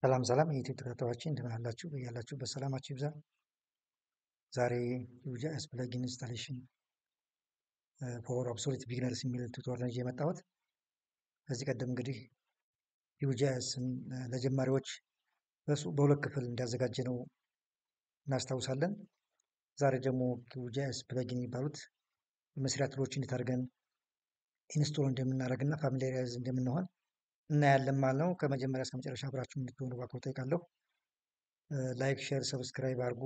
ሰላም ሰላም የዩቲዩብ ተከታታዮች እንደምን አላችሁ? በያላችሁበት ሰላማችሁ ይብዛ። ዛሬ ዩጃኤስ ፕለጊን ኢንስታሌሽን ፎር ኦብሶሌት ቢግነርስ የሚል ቱቶሪያል ይዤ የመጣሁት። ከዚህ ቀደም እንግዲህ ዩጃኤስን ለጀማሪዎች በሁለት ክፍል እንዳዘጋጀ ነው እናስታውሳለን። ዛሬ ደግሞ ዩጃኤስ ፕለጊን የሚባሉት የመስሪያ ቱሎች እንዴት አድርገን ኢንስቶል እንደምናደርግና ፋሚሊያራይዝ እንደምንሆን እናያለን ማለት ነው። ከመጀመሪያ እስከ መጨረሻ አብራችሁ እንድትሆኑ በአክብሮት እጠይቃለሁ። ላይክ፣ ሼር፣ ሰብስክራይብ አድርጉ።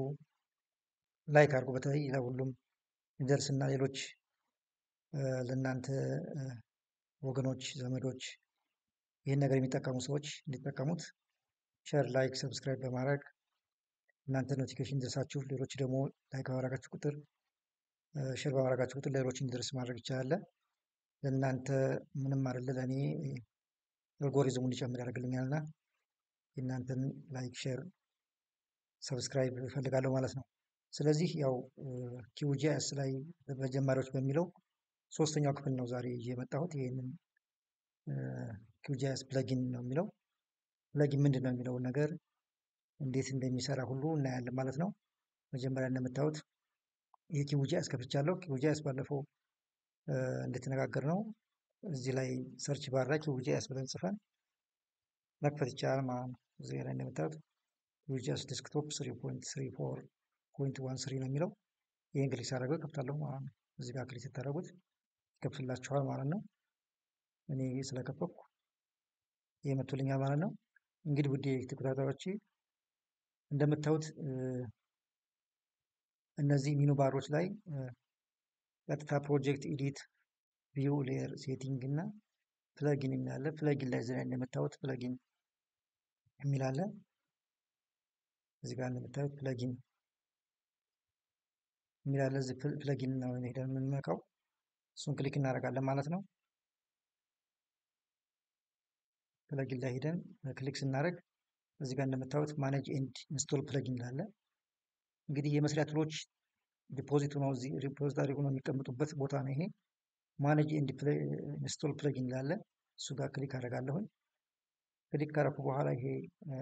ላይክ አድርጉ በተለይ ለሁሉም ይደርስና ሌሎች ለእናንተ ወገኖች፣ ዘመዶች ይህን ነገር የሚጠቀሙ ሰዎች እንዲጠቀሙት ሼር፣ ላይክ፣ ሰብስክራይብ በማድረግ እናንተ ኖቲፊኬሽን ደርሳችሁ ሌሎች ደግሞ ላይክ ባደረጋችሁ ቁጥር ሼር ባደረጋችሁ ቁጥር ሌሎች እንዲደርስ ማድረግ ይቻላል። ለእናንተ ምንም አይደለ፣ ለእኔ አልጎሪዝሙ እንዲጨምር ያደርግልኛልና የእናንተን ላይክ፣ ሼር፣ ሰብስክራይብ እፈልጋለሁ ማለት ነው። ስለዚህ ያው ኪዩጂኤስ ላይ በጀማሪዎች በሚለው ሶስተኛው ክፍል ነው ዛሬ ይዤ የመጣሁት። ይህንን ኪዩጂኤስ ፕለጊን ነው የሚለው። ፕለጊን ምንድን ነው የሚለውን ነገር እንዴት እንደሚሰራ ሁሉ እናያለን ማለት ነው። መጀመሪያ እንደምታዩት የኪዩጂኤስ ከፍቻለሁ። ኪዩጂኤስ ባለፈው እንደተነጋገር ነው እዚህ ላይ ሰርች ባር ላይ ኪዩጂኤስ ብለን ጽፈን መክፈት ይቻላል ማለት ነው። እዚህ ላይ እንደምታዩት ኪዩጂኤስ ዴስክቶፕ 3.34.13 ነው የሚለው። ይህን ክሊክ ሳደርገው ከፍታለሁ ማለት ነው። እዚህ ጋር ክሊክ ስታደርጉት ይከፍትላችኋል ማለት ነው። እኔ ስለከፈትኩ የመቶልኛል ማለት ነው። እንግዲህ ውድ ተከታታዮች እንደምታዩት እነዚህ ሚኑ ባሮች ላይ ቀጥታ ፕሮጀክት ኤዲት፣ ቪው፣ ሌየር፣ ሴቲንግ እና ፕለጊን የሚላለ ፕለጊን ላይ እዚህ ላይ እንደምታዩት ፕለጊን የሚላለ እዚህ ጋር እንደምታዩት ፕለጊን የሚላለ እዚህ ፕለጊን ነው ሄደን የምንመካው። እሱን ክሊክ እናደርጋለን ማለት ነው። ፕለጊን ላይ ሄደን ክሊክ ስናደርግ እዚህ ጋር እንደምታዩት ማኔጅ ኤንድ ኢንስቶል ፕለጊን አለ። እንግዲህ የመስሪያ ቱሎች ዲፖዚቱ ነው፣ እዚህ ሪፖዚታሪ ሆኖ የሚቀመጡበት ቦታ ነው ይሄ። ማኔጅ ኤንድ ኢንስቶል ፕለጊን አለ። እሱ ጋር ክሊክ አደርጋለሁኝ። ክሊክ ካደረኩ በኋላ ይሄ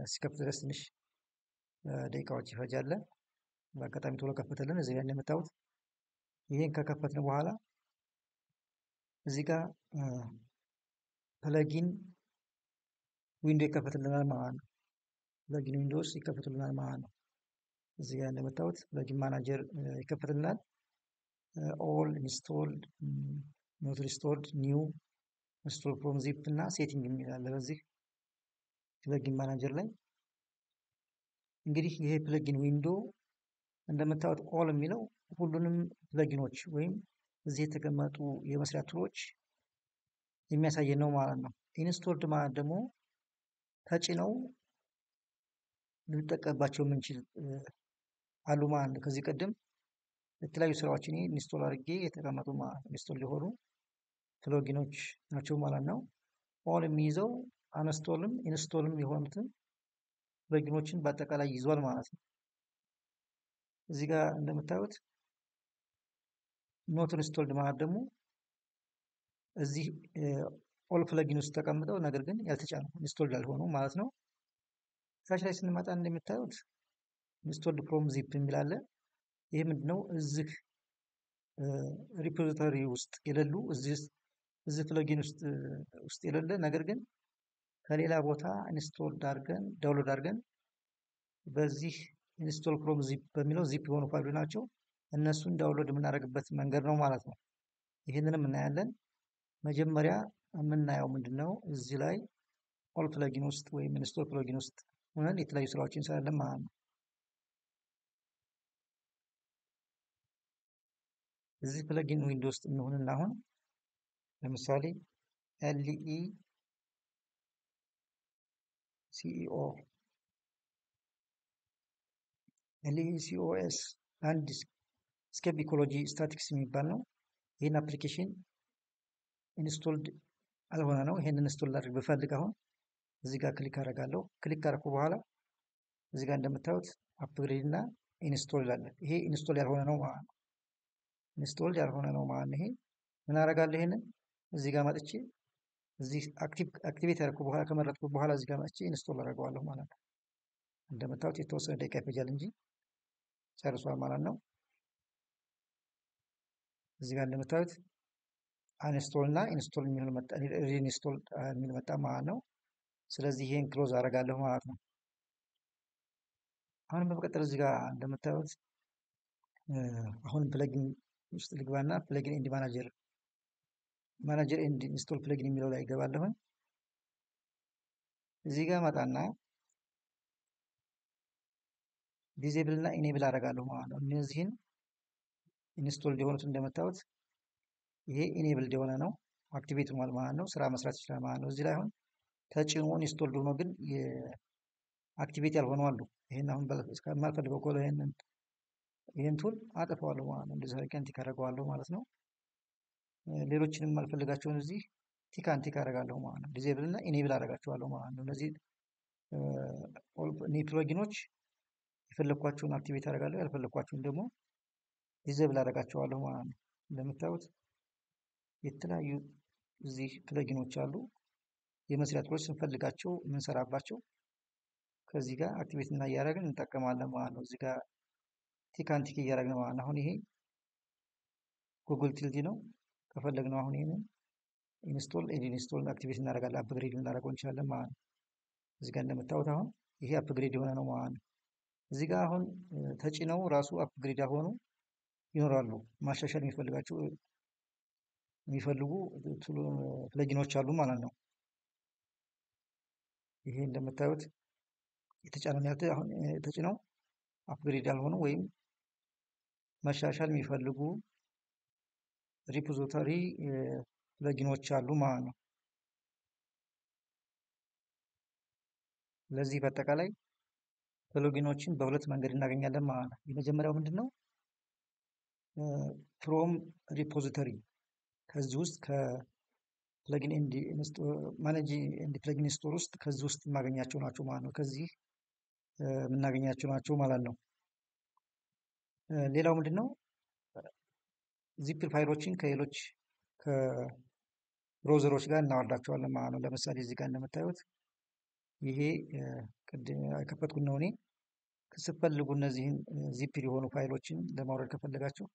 እስኪከፍት ድረስ ትንሽ ደቂቃዎች ይፈጃል። በአጋጣሚ ቶሎ ከፈተልን። እዚህ ላይ እንደምታዩት ይሄን ከከፈትን በኋላ እዚህ ጋር ፕለጊን ዊንዶ ይከፈትልናል ማለት ነው። ፕለጊን ዊንዶውስ ይከፈትልናል ማለት ነው። እዚህ ጋር እንደምታዩት ፕለጊን ማናጀር ይከፈትልናል። ኦል ኢንስቶልድ፣ ኖት ኢንስቶልድ፣ ኒው፣ ኢንስቶል ፍሮም ዚፕ እና ሴቲንግ የሚል አለ በዚህ ፕለጊን ማናጀር ላይ። እንግዲህ ይሄ ፕለጊን ዊንዶ እንደምታዩት ኦል የሚለው ሁሉንም ፕለጊኖች ወይም እዚህ የተቀመጡ የመስሪያ ቱሎች የሚያሳየን ነው ማለት ነው። ኢንስቶልድ ማለት ደግሞ ተጭነው ልንጠቀምባቸው የምንችል አሉ ማለት ነው። ከዚህ ቀደም የተለያዩ ስራዎችን ኢንስቶል አድርጌ የተቀመጡ ኢንስቶል ሊሆኑ ፕለጊኖች ናቸው ማለት ነው። ኦል የሚይዘው አንስቶልም ኢንስቶልም የሆኑትን ፕለጊኖችን በአጠቃላይ ይዟል ማለት ነው። እዚህ ጋር እንደምታዩት ኖት ኢንስቶልድ ማለት ደግሞ እዚህ ኦል ፕለጊን ውስጥ ተቀምጠው ነገር ግን ያልተጫኑ ኢንስቶልድ ያልሆኑ ማለት ነው። ታች ላይ ስንመጣ እንደምታዩት ኢንስቶልድ ፍሮም ዚፕ የሚል አለ። ይሄ ምንድነው? እዚህ ሪፖዚቶሪ ውስጥ የሌሉ እዚህ ፕለጊን ውስጥ የሌለ ነገር ግን ከሌላ ቦታ ኢንስቶል አድርገን ዳውንሎድ አድርገን በዚህ ኢንስቶል ፍሮም ዚፕ በሚለው ዚፕ የሆኑ ፋይሎች ናቸው። እነሱን ዳውንሎድ የምናደርግበት መንገድ ነው ማለት ነው። ይህንንም እናያለን። መጀመሪያ የምናየው ምንድነው? እዚህ ላይ ኦል ፕለጊን ውስጥ ወይም ኢንስቶል ፕለጊን ውስጥ ሆነን የተለያዩ ስራዎችን እንሰራለን ማለት ነው። እዚህ ፕለጊን ዊንዶ ውስጥ እንሆንና አሁን ለምሳሌ ኤልኢ ሲኢኦ ኤልኢሲኦኤስ አንድ ስኬፕ ኢኮሎጂ ስታቲክስ የሚባል ነው። ይህን አፕሊኬሽን ኢንስቶልድ አልሆነ ነው። ይሄን ኢንስቶል ላድርግ ብፈልግ አሁን እዚህ ጋር ክሊክ አደርጋለሁ። ክሊክ ካደረኩ በኋላ እዚህ ጋር እንደምታዩት አፕግሬድ እና ኢንስቶል አለ። ይሄ ኢንስቶል ያልሆነ ነው ማለት ነው። ኢንስቶል ያልሆነ ነው ማለት ነው። ይሄ ምን አደርጋለሁ? ይሄንን እዚህ ጋር መጥቼ እዚህ አክቲቬት ያደረኩ በኋላ ከመረጥኩ በኋላ እዚህ ጋር መጥቼ ኢንስቶል አደርገዋለሁ ማለት ነው። እንደምታዩት የተወሰነ ደቂቃ ይፈጃል እንጂ ጨርሷል ማለት ነው። እዚህ ጋር እንደምታዩት አንስቶል እና ኢንስቶል የሚል መጣ፣ ሪኢንስቶል የሚል መጣ ማለት ነው። ስለዚህ ይሄን ክሎዝ አደርጋለሁ ማለት ነው። አሁን በመቀጠል እዚህ ጋር እንደምታዩት አሁን ፕለጊን ውስጥ ልግባና ፕለጊን ኤንድ ማናጀር ኤንድ ኢንስቶል ፕለጊን የሚለው ላይ ይገባለሁ። እዚህ ጋር መጣና ዲዜብል እና ኢኔብል አደርጋለሁ ማለት ነው። እነዚህን ኢንስቶል የሆኑት እንደምታዩት ይሄ ኢኔብል የሆነ ነው፣ አክቲቬት ሆኗል ማለት ነው። ስራ መስራት ይችላል ማለት ነው። እዚህ ላይ አሁን ተጭኖ ኢንስቶልድ ሆኖ ግን አክቲቬት ያልሆኑ አሉ። ይሄን አሁን ከማልፈልገው ከሆነ ይሄን ቱል አጥፈዋለሁ ማለት ነው። እንደዚህ አድርጌ ቲክ አደርገዋለሁ ማለት ነው። ሌሎችንም የማልፈልጋቸውን እዚህ ቲክ አደርጋለሁ ማለት ነው። ዲዜብል እና ኢኔብል አደርጋቸዋለሁ ማለት ነው። እነዚህ ፕለጊኖች የፈለኳቸውን አክቲቬት አደርጋለሁ፣ ያልፈለኳቸውን ደግሞ ዲዜብል አደርጋቸዋለሁ ማለት ነው። እንደምታዩት የተለያዩ እዚህ ፕለጊኖች አሉ። የመስሪያ ቱሎች ስንፈልጋቸው የምንሰራባቸው ከዚህ ጋር አክቲቬት እና እያደረግን እንጠቀማለን ማለት ነው። እዚህ ጋር ቲክ እያደረግን ማለት ነው። አሁን ይሄ ጉግል ቲልዲ ነው። ከፈለግነው አሁን ይሄንን ኢንስቶል ኢንስቶል አክቲቬት እናደርጋለን፣ አፕግሬድ እናደርገው እንችላለን ማለት ነው። እዚህ ጋር እንደምታዩት አሁን ይሄ አፕግሬድ የሆነ ነው ማለት ነው። እዚህ ጋር አሁን ተጭነው ራሱ አፕግሬድ ያልሆኑ ይኖራሉ። ማሻሻል የሚፈልጉ ፕለጊኖች አሉ ማለት ነው። ይሄ እንደምታዩት የተጫነው ያለ አሁን ተጭነው አፕግሬድ ያልሆኑ ወይም መሻሻል የሚፈልጉ ሪፖዚቶሪ ፕለጊኖች አሉ ማለት ነው። ለዚህ በአጠቃላይ ፕለጊኖችን በሁለት መንገድ እናገኛለን ማለት ነው። የመጀመሪያው ምንድነው? ፍሮም ሪፖዚተሪ ከዚህ ውስጥ ከፕለጊን ኤንድ ማኔጅ ኤንድ ፕለጊን ስቶር ውስጥ ከዚህ ውስጥ የማገኛቸው ናቸው ማለት ነው። ከዚህ የምናገኛቸው ናቸው ማለት ነው። ሌላው ምንድነው? ዚፕ ፋይሎችን ከሌሎች ከብሮዘሮች ጋር እናወርዳቸዋለን ማለት ነው። ለምሳሌ እዚህ ጋር እንደምታዩት ይሄ ቅድም የከፈትኩት ነው። እኔ ስትፈልጉ እነዚህን ዚፕ የሆኑ ፋይሎችን ለማውረድ ከፈለጋችሁ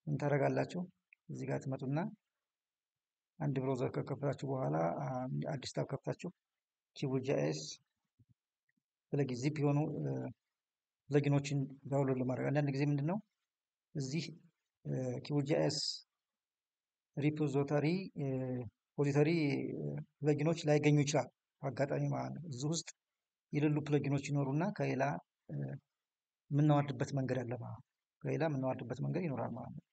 ምን ታደርጋላችሁ? እዚህ ጋር ትመጡና አንድ ብሮዘር ከከፈታችሁ በኋላ አዲስ ታብ ከፍታችሁ ኪቡጃኤስ ፕለጊን ዚፕ የሆኑ ፕለጊኖችን ዳውንሎድ ለማድረግ አንዳንድ ጊዜ ምንድነው እዚህ ኪቡጃኤስ ሪፖዚቶሪ ፕለጊኖች ላይገኙ ይችላል አጋጣሚ ማለት ነው። እዚህ ውስጥ የሌሉ ፕለጊኖች ይኖሩና ከሌላ የምናወርድበት መንገድ አለ ማለት ነው። ከሌላ የምናወርድበት መንገድ ይኖራል ማለት ነው።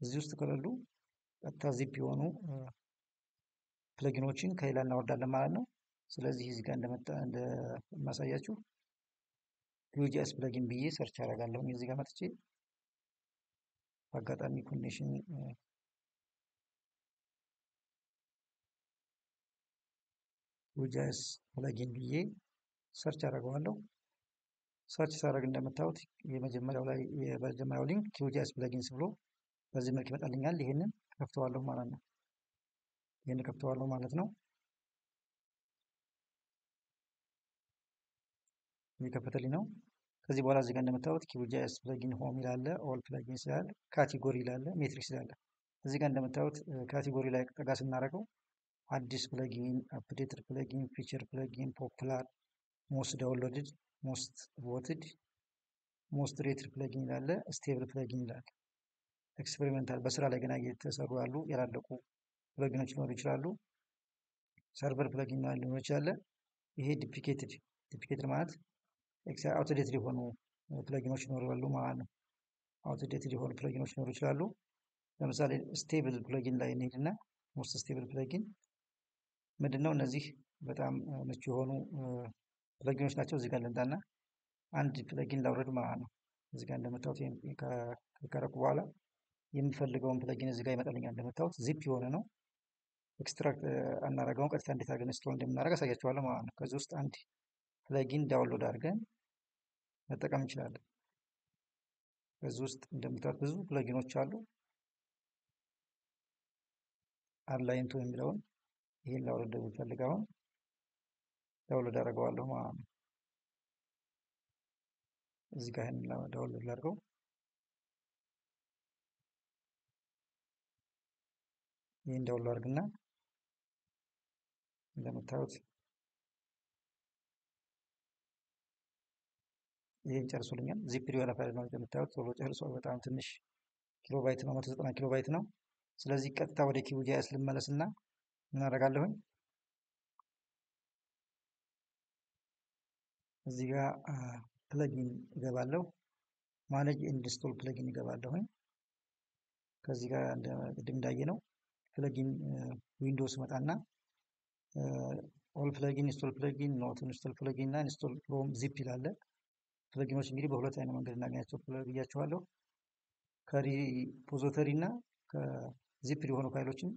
እዚህ ውስጥ ከሌሉ ቀጥታ ዚፕ የሆኑ ፕለጊኖችን ከሌላ እናወርዳለን ማለት ነው። ስለዚህ እዚህ ጋር እንደማሳያችሁ ኪዩጂኤስ ፕለጊን ብዬ ሰርች አደርጋለሁ። እዚህ ጋር መጥቼ አጋጣሚ ኮኔክሽን ኪዩጂኤስ ፕለጊን ብዬ ሰርች አደርገዋለሁ። ሰርች ሳደርግ እንደምታዩት የመጀመሪያው ሊንክ ኪዩጂኤስ ፕለጊንስ ብሎ በዚህ መልክ ይመጣልኛል። ይሄንን ከፍተዋለሁ ማለት ነው። ይሄን ከፍተዋለሁ ማለት ነው። እየከፈተልኝ ነው። ከዚህ በኋላ እዚህ ጋር እንደምታዩት ኪዩጂኤስ ፕለጊን ሆም ይላል፣ ኦል ፕለጊንስ ይላል፣ ካቴጎሪ ይላል፣ ሜትሪክስ ይላል። እዚህ ጋር እንደምታዩት ካቴጎሪ ላይ ጠጋ ስናደርገው አዲስ ፕለጊን፣ አፕዴትድ ፕለጊን፣ ፊቸር ፕለጊን፣ ፖፑላር፣ ሞስት ዳውንሎድድ፣ ሞስት ቮትድ፣ ሞስት ሬትድ ፕለጊን ይላል፣ ስቴብል ፕለጊን ይላል። ኤክስፔሪመንታል በስራ ላይ ገና እየተሰሩ ያሉ ያላለቁ ፕለጊኖች ሊኖሩ ይችላሉ። ሰርቨር ፕለጊን ሊኖር ይችላል። ይሄ ዲፕሊኬትድ ማለት አውትዴትድ የሆኑ ፕለጊኖች ይኖራሉ ማለት ነው። አውትዴትድ የሆኑ ፕለጊኖች ሊኖሩ ይችላሉ። ለምሳሌ ስቴብል ፕለጊን ላይ እንሄድና ሞስት ስቴብል ፕለጊን ምንድነው? እነዚህ በጣም ምቹ የሆኑ ፕለጊኖች ናቸው። እዚህ ጋር ልምጣና አንድ ፕለጊን ላውረድ ማለት ነው። እዚህ ጋር እንደምታዩት ከረኩ በኋላ የምፈልገውን ፕለጊን እዚህ ጋር ይመጣልኛል። እንደምታዩት ዚፕ የሆነ ነው። ኤክስትራክት አናረገውን ቀጥታ እንዴት አድርገን ኢንስቶል እንደምናደርግ አሳያችኋለሁ ማለት ነው። ከዚህ ውስጥ አንድ ፕለጊን ዳውንሎድ አድርገን መጠቀም እንችላለን። ከዚህ ውስጥ እንደምታዩት ብዙ ፕለጊኖች አሉ። አላይንቶ የሚለውን ይሄን ላውርድ ብፈልግ አሁን ዳውንሎድ አደርገዋለሁ ማለት ነው። እዚህ ጋር ይሄን ዳውንሎድ ላድርገው። ይሄን ዳውንሎድ አድርግና እንደምታዩት ይሄን ጨርሶልኛል። ዚፕ የሆነ ፋይል ነው እንደምታዩት ቶሎ ጨርሷል። በጣም ትንሽ ኪሎባይት ነው፣ 190 ኪሎባይት ነው። ስለዚህ ቀጥታ ወደ ኪዩጂኤስ ልመለስና ምን አደርጋለሁኝ እዚህ ጋር ፕለጊን እገባለሁ። ማኔጅ ኢንስቶል ፕለጊን እገባለሁኝ። ከዚህ ጋር ቅድም እንዳየነው ፕለጊን ዊንዶውስ መጣና ኦል ፕለጊን፣ ኢንስቶል ፕለጊን፣ ኖት ኢንስቶል ፕለጊን እና ኢንስቶል ፍሮም ዚፕ ይላል። ፕለጊኖች እንግዲህ በሁለት አይነት መንገድ እናገኛቸው ብያቸዋለሁ። ከሪፖዚቶሪ እና ከዚፕ የሆኑ ፋይሎችን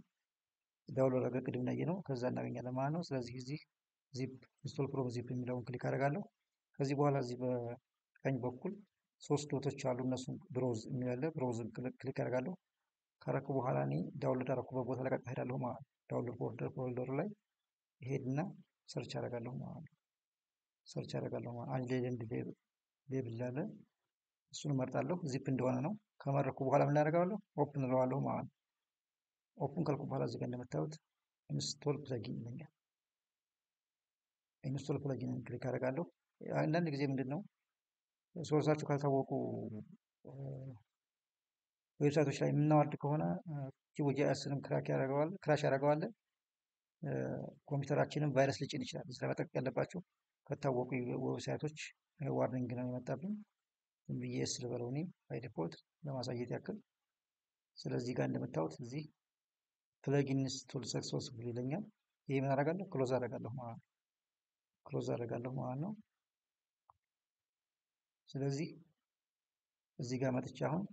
ዳውንሎድ አድርገን ቅድም እንዳየነው ከዛ እናገኛለን ማለት ነው። ስለዚህ እዚህ ዚፕ ኢንስቶል ፍሮም ዚፕ የሚለውን ክሊክ አደርጋለሁ። ከዚህ በኋላ እዚህ በቀኝ በኩል ሶስት ዶቶች አሉ። እነሱን ብሮዝ የሚላለ ብሮዝን ክሊክ አደርጋለሁ። ካረኩ በኋላ እኔ ዳውንሎድ አደረኩበት ቦታ ላይ ቀጥታ ሄዳለሁ ማለት ነው። ዳውንሎድ ፎልደሩ ላይ ሄድና ሰርች አደርጋለሁ ማለት ነው። ሰርች አደርጋለሁ ማለት አንሌጀንድ ሌብል አለ። እሱን እመርጣለሁ። ዚፕ እንደሆነ ነው። ከመረኩ በኋላ ምን አደርጋለሁ? ኦፕን እለዋለሁ ማለት ነው። ኦፕን ካልኩ በኋላ እዚህ ጋር እንደምታዩት ኢንስቶል ፕለጊን ይለኛል። ኢንስቶል ፕለጊን ክሊክ አደርጋለሁ። አንዳንድ ጊዜ ምንድን ነው ሶርሳቸው ካልታወቁ ዌብሳይቶች ላይ የምናወርድ ከሆነ ኪዩጂኤስንም ክራሽ ያደርገዋል። ኮምፒውተራችንም ቫይረስ ሊጭን ይችላል። ስለመጠንቀቅ ያለባቸው ከታወቁ ዌብሳይቶች ዋርኒንግ ነው የመጣብኝ። ዝም ብዬ ኤስ ልበለው እኔ ባይ ዲፎልት ለማሳየት ያክል። ስለዚህ ጋር እንደምታዩት እዚህ ፕለጊን ኢንስቶል ሰክሰስፉል ይለኛል። ይሄ ምን አደርጋለሁ? ክሎዝ አደርጋለሁ ማለት ነው። ክሎዝ አደርጋለሁ ማለት ነው። ስለዚህ እዚህ ጋር መጥቼ አሁን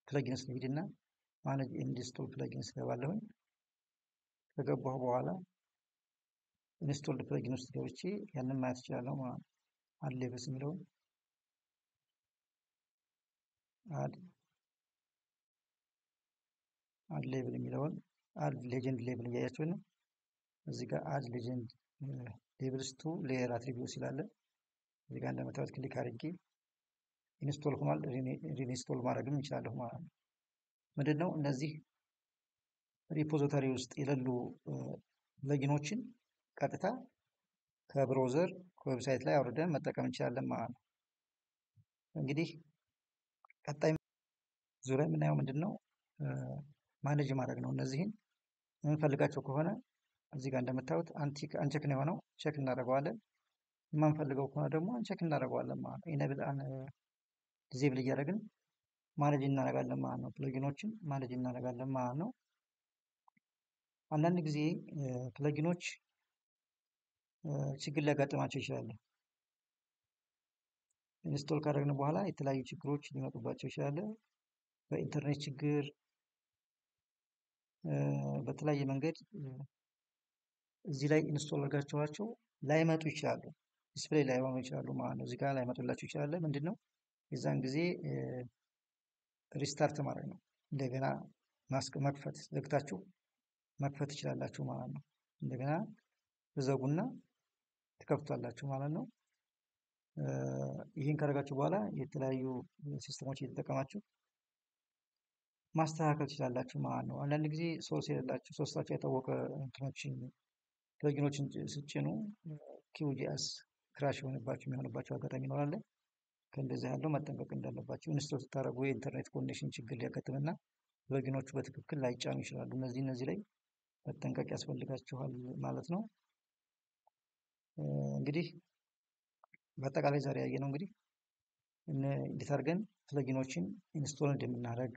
ፕለጊንስ ልሂድና ማኔጅ ኢንስቶል ፕለጊንስ ገባለሁኝ። ከገባሁ በኋላ ኢንስቶልድ ፕለጊን ውስጥ ገብቼ ያንን ማየት እችላለሁ ማለት ነው። አድ ሌቭልስ የሚለውን አድ ሌቭል የሚለውን አድ ሌጀንድ ሌቭል እያያችሁ ነው። እዚህ ጋር አድ ሌጀንድ ሌቭልስ ቱ ሌየር አትሪቢዩትስ ይላል። እዚህ ጋር እንደምታዩት ክሊክ አድርጌ ኢንስቶል ሆኗል። ሪኢንስቶል ማድረግም እንችላለሁ ማለት ነው። ምንድነው እነዚህ ሪፖዚቶሪ ውስጥ የሌሉ ፕለጊኖችን ቀጥታ ከብሮዘር ከዌብሳይት ላይ አውርደን መጠቀም እንችላለን ማለት ነው። እንግዲህ ቀጣይ ዙሪያ የምናየው ምንድነው ማኔጅ ማድረግ ነው። እነዚህን የምንፈልጋቸው ከሆነ እዚህ ጋር እንደምታዩት አንቼክ ነው የሆነው፣ ቼክ እናደርገዋለን። የማንፈልገው ከሆነ ደግሞ አንቼክ እናደርገዋለን ማለት ነው። ኢኔብል ዲዜብል እያደረግን ማኔጅ እናደርጋለን ማለት ነው። ፕለጊኖችን ማኔጅ እናደርጋለን ማለት ነው። አንዳንድ ጊዜ ፕለጊኖች ችግር ሊያጋጥማቸው ይችላል። ኢንስቶል ካደረግን በኋላ የተለያዩ ችግሮች ሊመጡባቸው ይችላል። በኢንተርኔት ችግር፣ በተለያየ መንገድ እዚህ ላይ ኢንስቶል አድርጋችኋቸው ላይመጡ ይችላሉ። ዲስፕሌይ ላይ ሆኑ ይችላሉ ማለት ነው። እዚህ ጋር ላይመጡላችሁ ይችላል። ምንድነው የዛን ጊዜ ሪስታርት ማድረግ ነው። እንደገና መክፈት ዘግታችሁ መክፈት ትችላላችሁ ማለት ነው። እንደገና ትዘጉና ትከፍቷላችሁ ማለት ነው። ይህን ካደረጋችሁ በኋላ የተለያዩ ሲስተሞች እየተጠቀማችሁ ማስተካከል ትችላላችሁ ማለት ነው። አንዳንድ ጊዜ ሶርስ የሌላችሁ ሶርሳቸው የታወቀ እንትኖችን ፕለጊኖችን ስጭኑ ኪዩጂኤስ ክራሽ የሚሆንባቸው አጋጣሚ ይኖራል። ከእንደዚህ ያለው መጠንቀቅ እንዳለባችሁ ኢንስቶል ስታደርጉ የኢንተርኔት ኮኔክሽን ችግር ሊያጋጥምና ፕለጊኖቹ በትክክል ላይጫኑ ይችላሉ። እነዚህ ላይ መጠንቀቅ ያስፈልጋችኋል ማለት ነው። እንግዲህ በአጠቃላይ ዛሬ ያየነው እንግዲህ እንዴት አድርገን ፕለጊኖችን ኢንስቶል እንደምናደርግ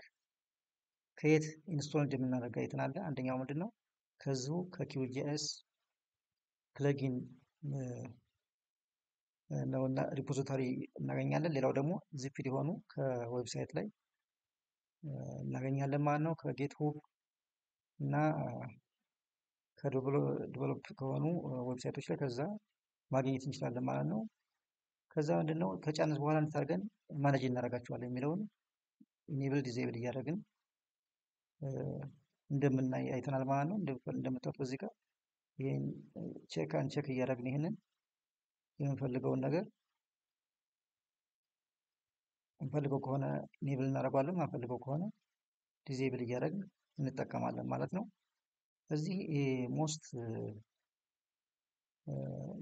ከየት ኢንስቶል እንደምናደርግ አይተናል። አንደኛው ምንድነው ከዚሁ ከኪዩጂኤስ ፕለጊን ነውና ሪፖዚቶሪ እናገኛለን። ሌላው ደግሞ ዚፕድ የሆኑ ከዌብሳይት ላይ እናገኛለን ማለት ነው። ከጌትሁብ እና ከዴቨሎፕ ከሆኑ ዌብሳይቶች ላይ ከዛ ማግኘት እንችላለን ማለት ነው። ከዛ ምንድነው ከጫንስ በኋላ እንድታርገን ማኔጅ እናደርጋቸዋለን የሚለውን ኢኔብል ዲዜብል እያደረግን እንደምናይ አይተናል ማለት ነው። እንደምታዩት በዚህ ጋር ይህን ቼክ አንቼክ እያደረግን ይህንን የምንፈልገውን ነገር እንፈልገው ከሆነ ኢኔብል እናደርገዋለን፣ ማንፈልገው ከሆነ ዲዜብል እያደረግን እንጠቀማለን ማለት ነው። እዚህ ሞስት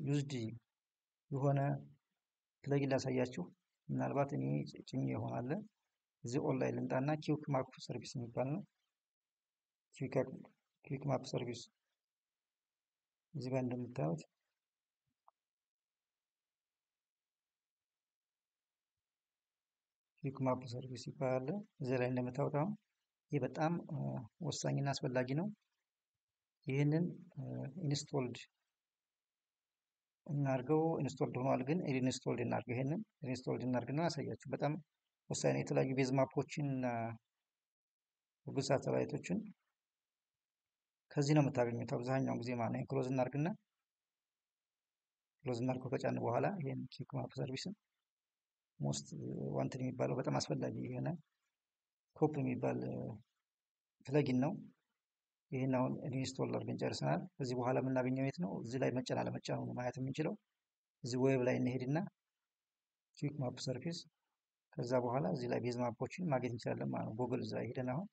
ዩዝድ የሆነ ፕለጊን ላሳያችሁ። ምናልባት እኔ ጭኜ ይሆናል። እዚህ ኦንላይን ልምጣና ኪውክ ማፕ ሰርቪስ የሚባል ነው። ኪውክ ማፕ ሰርቪስ እዚህ ጋር እንደምታዩት ኪውክ ማፕ ሰርቪስ ይባላል። እዚህ ላይ እንደምታዩት አሁን ይህ በጣም ወሳኝና አስፈላጊ ነው። ይህንን ኢንስቶልድ እናድርገው። ኢንስቶልድ ሆኗል፣ ግን ኢንስቶልድ እናድርገው። ይህንን ኢንስቶልድ እናድርግና አሳያችሁ። በጣም ወሳኝ ነው። የተለያዩ ቤዝ ማፖችን እና ጉግል ሳተላይቶችን ከዚህ ነው የምታገኙት አብዛኛውን ጊዜ ማለት ነው። ክሎዝ እናድርግና ክሎዝ እናድርገው ከጫን በኋላ ይህን ኪውክ ማፕ ሰርቪስን ሞስት ዋንትድ የሚባለው በጣም አስፈላጊ የሆነ ኮፕ የሚባል ፕለጊን ነው። ይህን አሁን ኢንስቶል አድርገን ጨርሰናል። ከዚህ በኋላ የምናገኘው የት ነው? እዚህ ላይ መጫን አለመጫኑ ነው ማየት የምንችለው። እዚህ ዌብ ላይ እንሄድና ኪውክ ማፕ ሰርቪስ ከዛ በኋላ እዚህ ላይ ቤዝ ማፖችን ማግኘት እንችላለን ማለት ነው። ጉግል እዛ ሄደን አሁን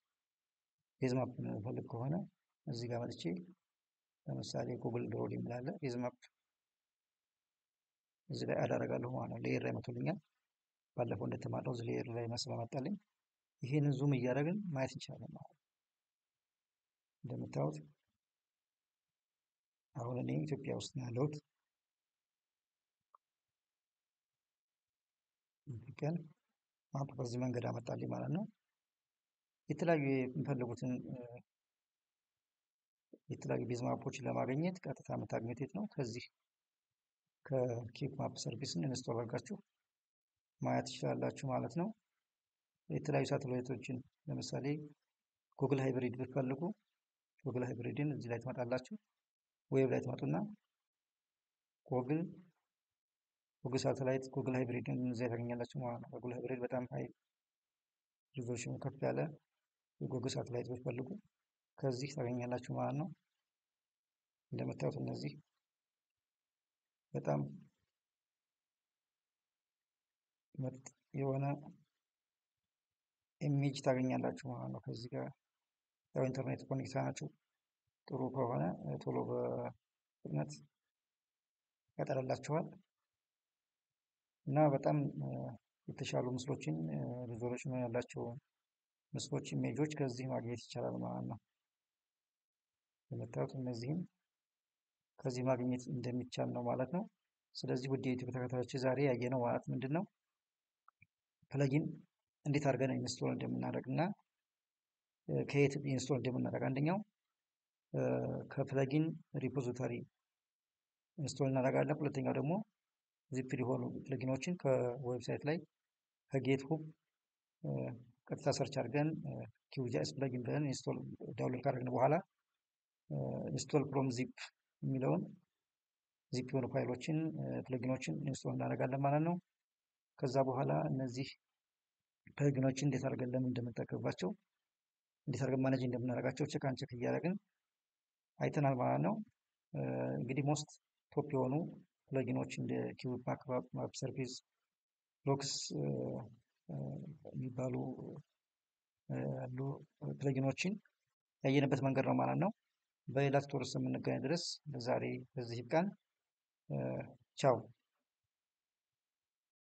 ቤዝ ማፕ ፈልግ ከሆነ እዚህ ጋር መጥቼ ለምሳሌ ጉግል ድሮድ የሚላለ ቤዝ ማፕ እዚህ ላይ አዳረጋለሁ ማለት ነው። ሌየር ላይ መቶልኛል። ባለፈው እንደተማረው እዚህ ሌየር ላይ ስለመጣልኝ ይሄንን ዙም እያደረግን ማየት እንችላለን ማለት ነው። እንደምታዩት አሁን እኔ ኢትዮጵያ ውስጥ ነው ያለሁት። ኢትዮጵያን ማፕ በዚህ መንገድ አመጣልኝ ማለት ነው። የተለያዩ የሚፈልጉትን የተለያዩ ቤዝ ማፖችን ለማግኘት ቀጥታ የምታገኙት የት ነው? ከዚህ ከኪውክ ማፕ ሰርቪስን ኢንስቶል አድርጋችሁ ማየት ትችላላችሁ ማለት ነው። የተለያዩ ሳተላይቶችን ለምሳሌ ጉግል ሃይብሪድ ብትፈልጉ ጉግል ሃይብሪድን እዚህ ላይ ትመጣላችሁ። ዌብ ላይ ትመጡና ጉግል ሳተላይት ጉግል ሃይብሪድን እዚህ ታገኛላችሁ ማለት ነው። ጉግል ሃይብሪድ በጣም ሃይ ሪዞሉሽኑ ከፍ ያለ የጉግል ሳተላይት ብትፈልጉ ከዚህ ታገኛላችሁ ማለት ነው። እንደምታዩት እነዚህ በጣም ምርጥ የሆነ ኢሜጅ ታገኛላችሁ ማለት ነው። ከዚህ ጋር ያው ኢንተርኔት ኮኔክት ናችሁ ጥሩ ከሆነ ቶሎ በፍጥነት ያጠራላችኋል እና በጣም የተሻሉ ምስሎችን ሪዞሉሽን ያላቸው ምስሎች ኢሜጆች ከዚህ ማግኘት ይቻላል ማለት ነው። የምታዩት እነዚህም ከዚህ ማግኘት እንደሚቻል ነው ማለት ነው። ስለዚህ ውድ የዩቲዩብ ተከታታዮች ዛሬ ያየነው ማለት ምንድነው ፕለጊን እንዴት አድርገን ኢንስቶል እንደምናደርግ እና ከየት ኢንስቶል እንደምናደርግ፣ አንደኛው ከፕለጊን ሪፖዚቶሪ ኢንስቶል እናደርጋለን። ሁለተኛው ደግሞ ዚፕድ የሆኑ ፕለጊኖችን ከዌብሳይት ላይ ከጌት ሁብ ቀጥታ ሰርች አድርገን ኪውጂአይኤስ ፕለጊን ብለን ኢንስቶል ዳውንሎድ ካደረግን በኋላ ኢንስቶል ፍሮም ዚፕ የሚለውን ዚፕ የሆኑ ፋይሎችን ፕለጊኖችን ኢንስቶል እናደርጋለን ማለት ነው። ከዛ በኋላ እነዚህ ፕለጊኖችን እንዴት አድርገን ለምን እንደምንጠቀምባቸው እንዴት አድርገን ማኔጅ እንደምናደርጋቸው ቼክ አንቼክ እያደረግን አይተናል ማለት ነው። እንግዲህ ሞስት ቶፕ የሆኑ ፕለጊኖች እንደ ኪውክ ማፕ ሰርቪስ፣ ሎክስ የሚባሉ ያሉ ፕለጊኖችን ያየንበት መንገድ ነው ማለት ነው። በሌላ ቱቶሪያል እስከምንገናኝ ድረስ ለዛሬ በዚህ ይብቃን። ቻው።